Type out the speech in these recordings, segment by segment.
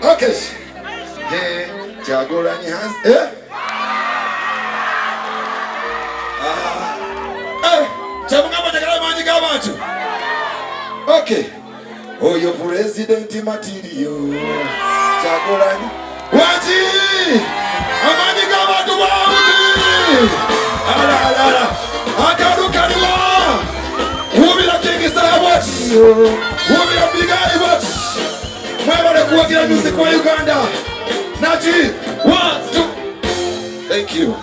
Okay. Yeah, Jegali has. Gabantu. Okay. Oh, your president material. Jegali. Wati. Amanyi Gabantu Wati. Ala. Akadukariwa. Wubira King Star watch. Wubira Bigai watch. Mwebale kuwagira music wa Uganda. Nachi. 1, 2. Thank you.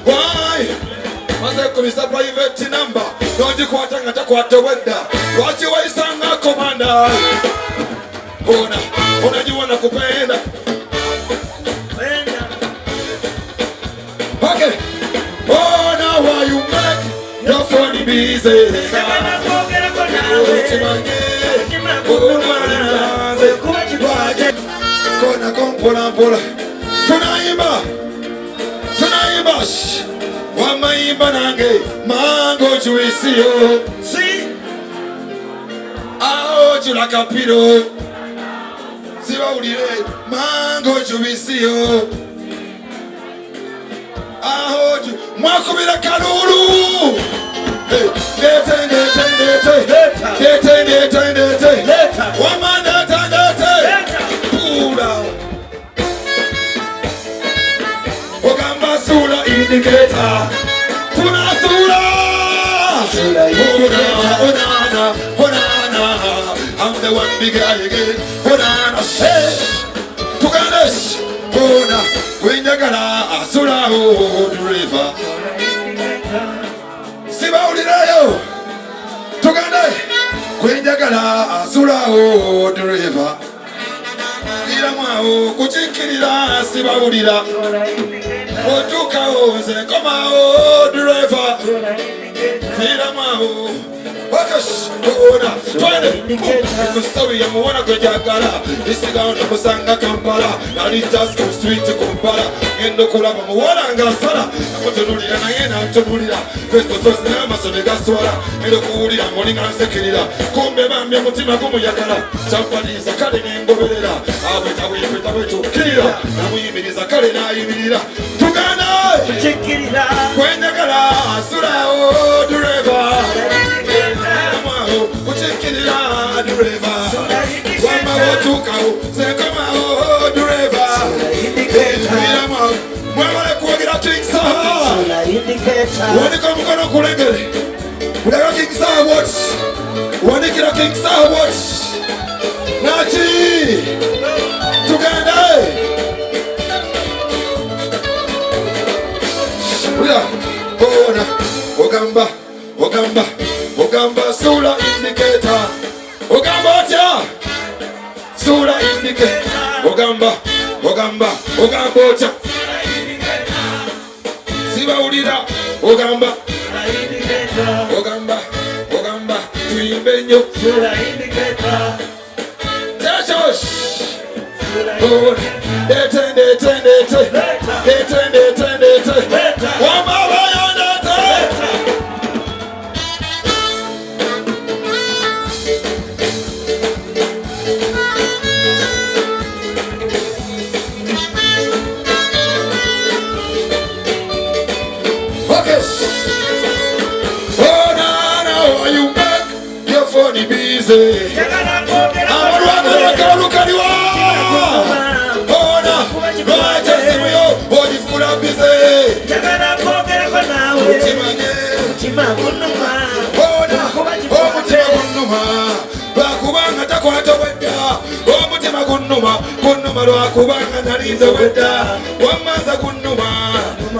Why? Maze kumisa private number. Don't you kwata ngata kwata wenda. Wachi wa isanga komanda. Unajua nakupenda. Okay. Oh, now why you make your phone busy? Kona kompola. Tunaimba. Wamaimba nange mango juisio. See? Ao jula kapiro. Siwa ulile mango juisio. Ao ju mwakubira kalulu. Nete. Wamanete. Pura. Ogamba sula indicator. Tuna sula. Honana. I'm the one big guy again. Honana. Hey. Tuganesh. Hona. Winyagala. Sula. The river. Siba ulirayo. Tugane. Winyagala. Sula. The river. Kuchikirira siba ulira. Otuka oze koma o driver. Fira mao. Wakash ona twende. Kustawi ya muwana kwa Jegali. Isiga ona kusanga Kampala. Nani just go street to Kampala. Endo kulaba muwana ngasala. Nakotonulira na yena ntonulira. Festo sosi na masone gaswala. Endo kuulira moninga nsekirira. Kumbe bambya mutima kumuyagala. Champaniza kale nengoberera. Aweta wetu kira. Namuyimiriza kale na yimirira. Tugana kuchikirira. Kwenyagala sura o driver. Kuchikirira driver. Wama wotuka o sekoma o driver. Mwemale kuwagira King Star. Wanika mkono kulengele. Kudaga King Star watch. Wanikira King Star watch. Nachi. Tuganda. Ogamba sula indicator. Ogamba cha sula indicator. Ogamba cha siba ulira. Ogamba tuimbe nyo sula indicator. Tachos Kubanga nalinda weda wamaza kunuma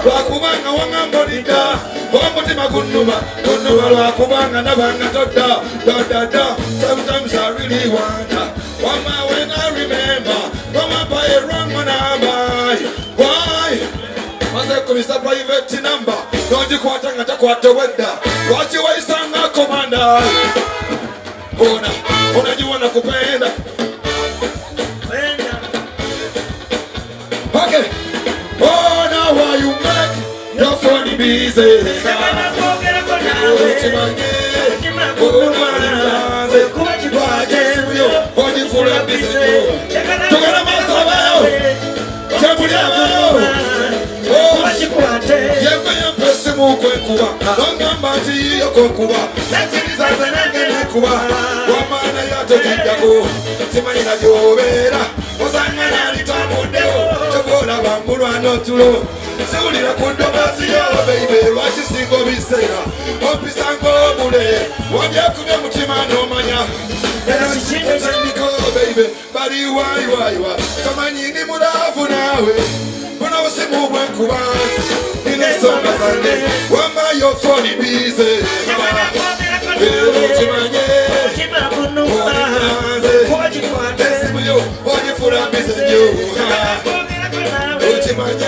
lwakubanga wangambulida omutima kunuma lwakubanga nabanga toda. Sometimes I really wonder when I remember wama pay wrong manamba. Why? Maze kumisa private number. Don't you kwata ngata kwata weda. Wachi wa isanga komanda. Unajua nakupenda. Okay. Oh, now why you make your phone busy? Together, kuba Netiriza zenenge nekuba Wamana yato jindako Simanyina jobera Ozangana litamudeo Chokola bambulwa notulo Siulira kundomazi yo baby Lwachi singo bisera Opisango mule Wabye kubye mutima nomanya Era chishinde chandiko baby Bari wai Tamanyi ni murafu nawe Kuna usimu mwenkubazi Inesonga zane Wama yo phone busy Chimanye Esimuyo Ojifura bisenyo Chimanye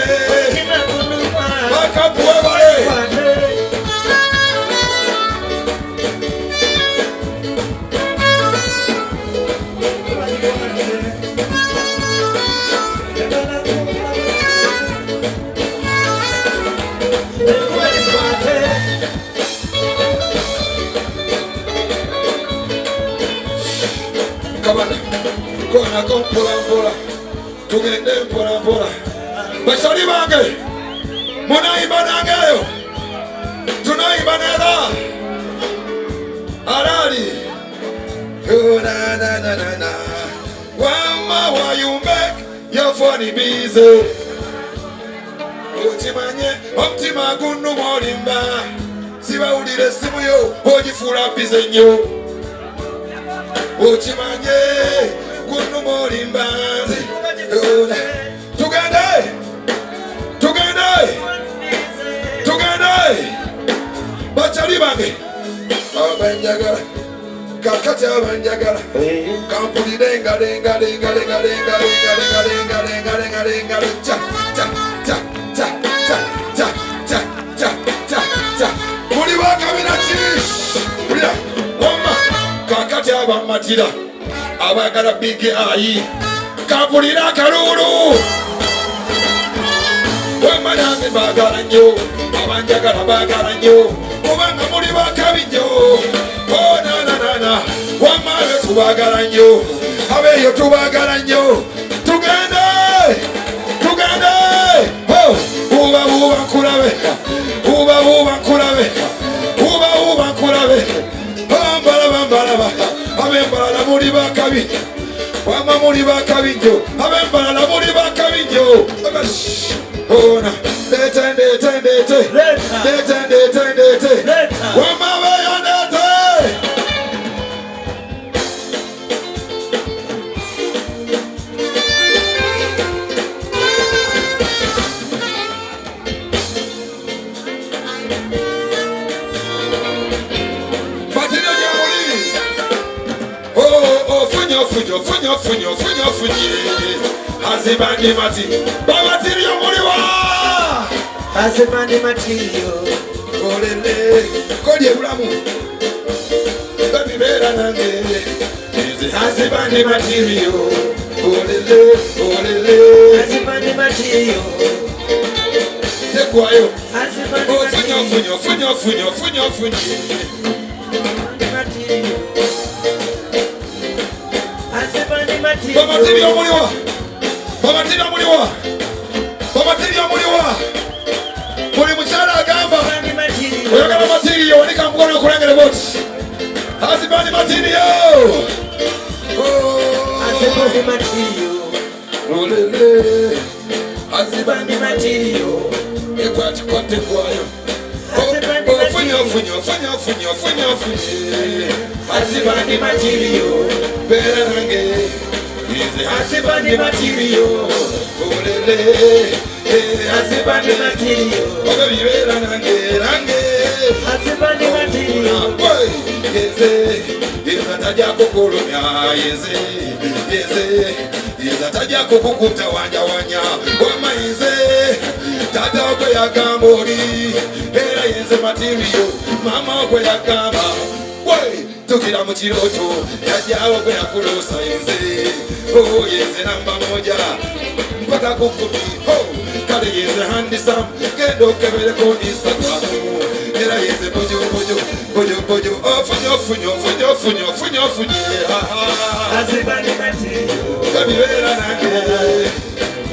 Makapuwe bale Kona mpola tugende mpola bashali bange munaimba nangeyo tunaimba nera alali na wama why you make your funny busy Ochimanye optima gunu molimba siba udire simu yo ojifura busy nyo Ochimanye Kunu morimba Tugende Bachali bange Abanjagala Kakati abanjagala Kampuli denga Muli wakabina chish Wama Kakati abamatira Abagala big ayi Kapulira kalulu Wamanyange bagala nyo Abanjagala bagala nyo Kubanga muli bakabi nyo Oh na Wamawe tubagala nyo Abeyo tubagala nyo Tugende Oh Uba nkulabe Uba nkulabe Bambala Abembalala muri bakabi Wama muri bakabi njo Abembalala muri bakabi njo Ona Dete Wama beyonete Funyo Hazibandi mati Babatirio muriwa Hazibandi matirio Olele Kodye bulamu Babibera nange Hazibandi matirio Olele Hazibandi matirio Tekwayo Funyo Babatirio muliwa Muli mchana agamba Oyagala matirio Nika mkono kurengele boti Hazibandi matirio Hazibandi matirio Olele Hazibandi matirio Ekwati kote kwayo Funyo Hazibandi matirio Bera nange Hazibandi matirio Olele Hazibandi matirio Bera nange Hazibandi matirio Yeze taja kukulumya Yeze taja kukukuta wanya Wama yeze Tata okwe ya gambori Bera yeze matirio Mama okwe ya gamba Tukira muchiroto Yajawa kwe ya kulosa yeze Oh yeze namba moja Mpaka kukumi Oh kale yeze handisam Kendo kebele konisa kwamu Era yeze bojo Oh funyo Hazibandi matirio Kabibera nange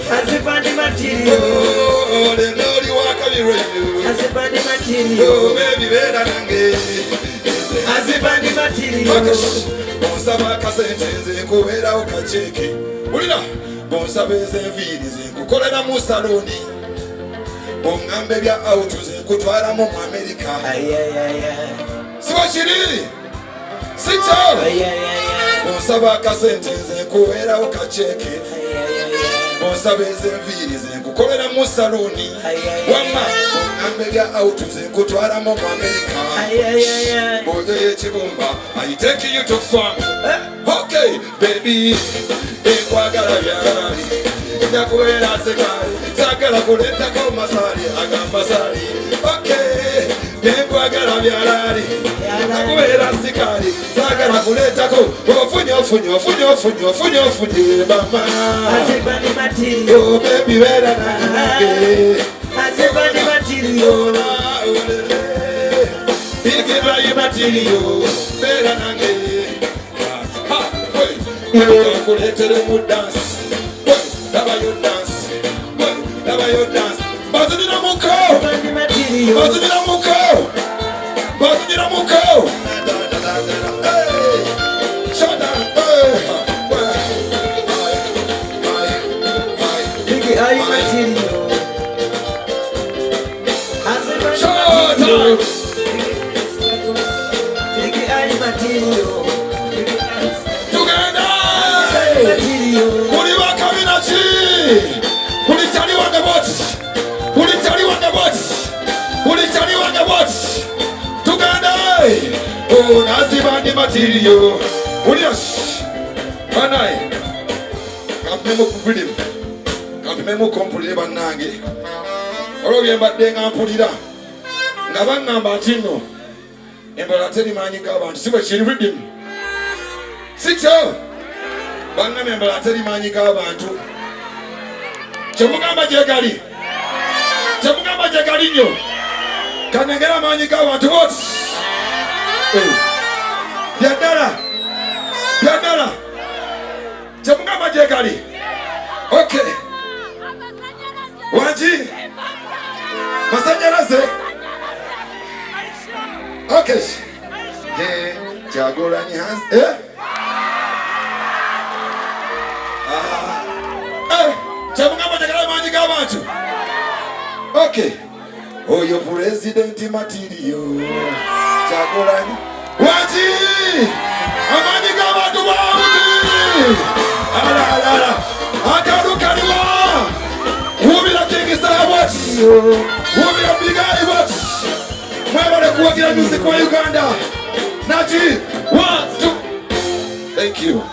Hazibandi matirio Oh lelori waka heavy rain. Azibani material. Oh baby better nange. Azibani material. Bonsaba kasentenze kubera ukacheke. Ulira bonsabeze enviirize kukolera mu saloni. Bongambe bya autuze kutwala mu America. Siwa chiri. Sito. Bonsaba kasentenze kubera ukacheke. Bonsabeze enviirize kukolera mu saloni. Wama bongambe bya autuze kutwala mu America. Boye chibumba I take you to farm. Okay baby ekwagala byali ndakubeera sekali sagala kuleta ko masali agamba sali. Okay ekwagala byali ndakubeera sekali sagala kuleta ko ofunye mama. Azibani material. Oh baby beera nange. Azibani material. Azibani material. Beera nange. Kuletere mu dance. Lava your dance. Lava your dance. Bazira muko. Bazira muko. Bazira muko. Shut down. Biggie, are you material? Shut down. Biggie, are you material? Oh, Azibani material. Yes. Manai. Kampemo kupidim. Kampemo kompulira banange. Olobye mbadde nga mpulira. Nga bangamba tino. Embala teri manyi Gabantu. Siwe kiri ridim. Sikyo. Bangamba embala teri manyi Gabantu. Chemugamba Jegali. Chemugamba Jegali nyo. Kanengera manyi Gabantu what? Yadala. Chemugamba Jegali. Okay. Wanji. Masanyalazi. Okay. Jagora ni hands. Chemugamba Jegali manyi Gabantu. Okay. Oh, your president material. Jagorani. Wati! Amanyi Gabantu Bauti! Ala. Akaru kariwa! Wubira kingisa wati! Wubira bigai wati! Mwebale kuwagira music wa Uganda. Nachi! 1, 2. Thank you.